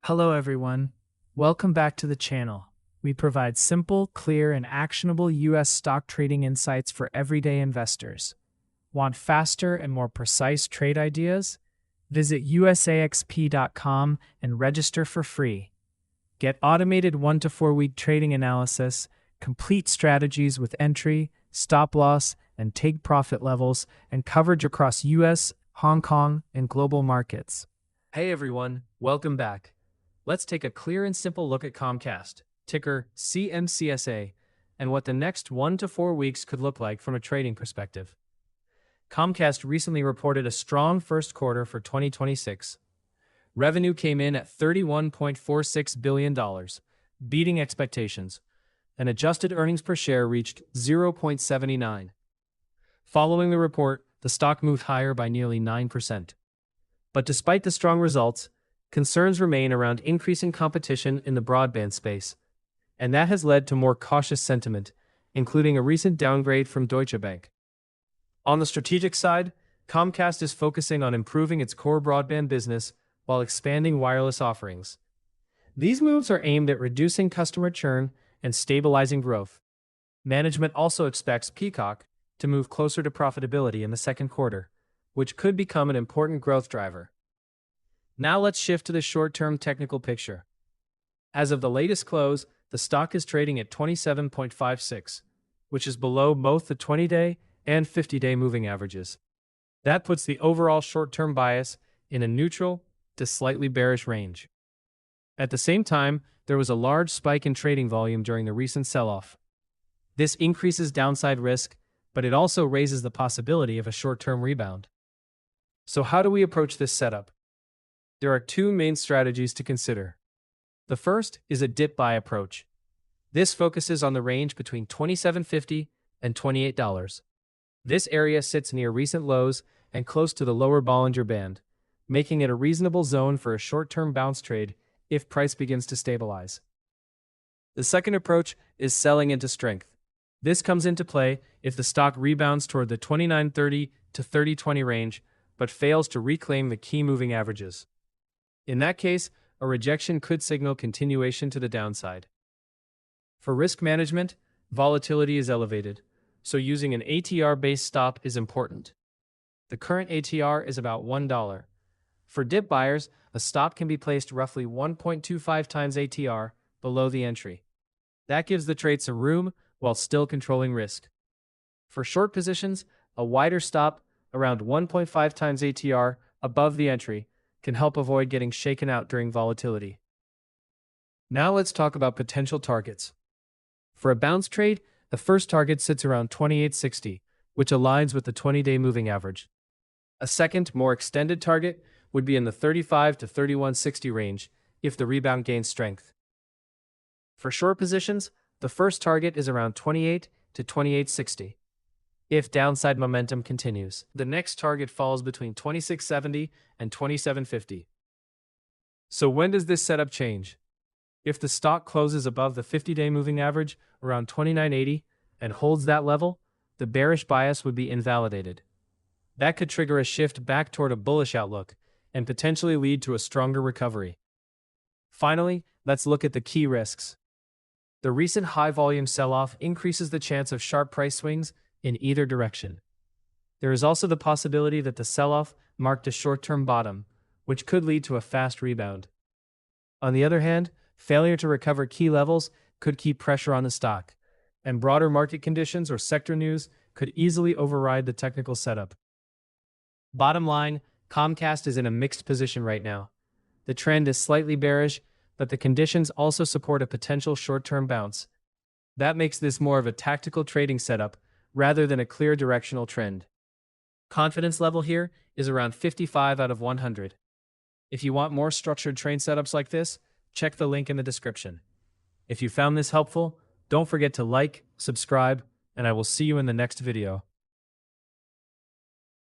Hello everyone. Welcome back to the channel. We provide simple, clear, and actionable US stock trading insights for everyday investors. Want faster and more precise trade ideas? Visit usaxp.com and register for free. Get automated 1 to 4 week trading analysis, complete strategies with entry, stop loss, and take profit levels, and coverage across US, Hong Kong, and global markets. Hey everyone, welcome back. Let's take a clear and simple look at Comcast, ticker CMCSA, and what the next 1 to 4 weeks could look like from a trading perspective. Comcast recently reported a strong first quarter for 2026. Revenue came in at $31.46 billion, beating expectations, and adjusted earnings per share reached 0.79. Following the report, the stock moved higher by nearly 9%. But despite the strong results, concerns remain around increasing competition in the broadband space, and that has led to more cautious sentiment, including a recent downgrade from Deutsche Bank. On the strategic side, Comcast is focusing on improving its core broadband business while expanding wireless offerings. These moves are aimed at reducing customer churn and stabilizing growth. Management also expects Peacock to move closer to profitability in the second quarter, which could become an important growth driver. Now let's shift to the short-term technical picture. As of the latest close, the stock is trading at 27.56, which is below both the 20-day and 50-day moving averages. That puts the overall short-term bias in a neutral to slightly bearish range. At the same time, there was a large spike in trading volume during the recent sell-off. This increases downside risk, but it also raises the possibility of a short-term rebound. So how do we approach this setup? There are two main strategies to consider. The first is a dip buy approach. This focuses on the range between $27.50 and $28. This area sits near recent lows and close to the lower Bollinger Band, making it a reasonable zone for a short-term bounce trade if price begins to stabilize. The second approach is selling into strength. This comes into play if the stock rebounds toward the 29.30 to 30.20 range, but fails to reclaim the key moving averages. In that case, a rejection could signal continuation to the downside. For risk management, volatility is elevated, so using an ATR-based stop is important. The current ATR is about $1. For dip buyers, a stop can be placed roughly 1.25 times ATR below the entry. That gives the trade some room while still controlling risk. For short positions, a wider stop around 1.5 times ATR above the entry can help avoid getting shaken out during volatility. Now let's talk about potential targets. For a bounce trade, the first target sits around 28.60, which aligns with the 20-day moving average. A second, more extended target would be in the 35 to 31.60 range if the rebound gains strength. For short positions, the first target is around 28 to 28.60. If downside momentum continues, the next target falls between 26.70 and 27.50. So when does this setup change? If the stock closes above the 50-day moving average around 29.80 and holds that level, the bearish bias would be invalidated. That could trigger a shift back toward a bullish outlook and potentially lead to a stronger recovery. Finally, let's look at the key risks. The recent high-volume sell-off increases the chance of sharp price swings in either direction. There is also the possibility that the sell-off marked a short-term bottom, which could lead to a fast rebound. On the other hand, failure to recover key levels could keep pressure on the stock, and broader market conditions or sector news could easily override the technical setup. Bottom line, Comcast is in a mixed position right now. The trend is slightly bearish, but the conditions also support a potential short-term bounce. That makes this more of a tactical trading setup rather than a clear directional trend. Confidence level here is around 55 out of 100. If you want more structured trade setups like this, check the link in the description. If you found this helpful, don't forget to like, subscribe, and I will see you in the next video.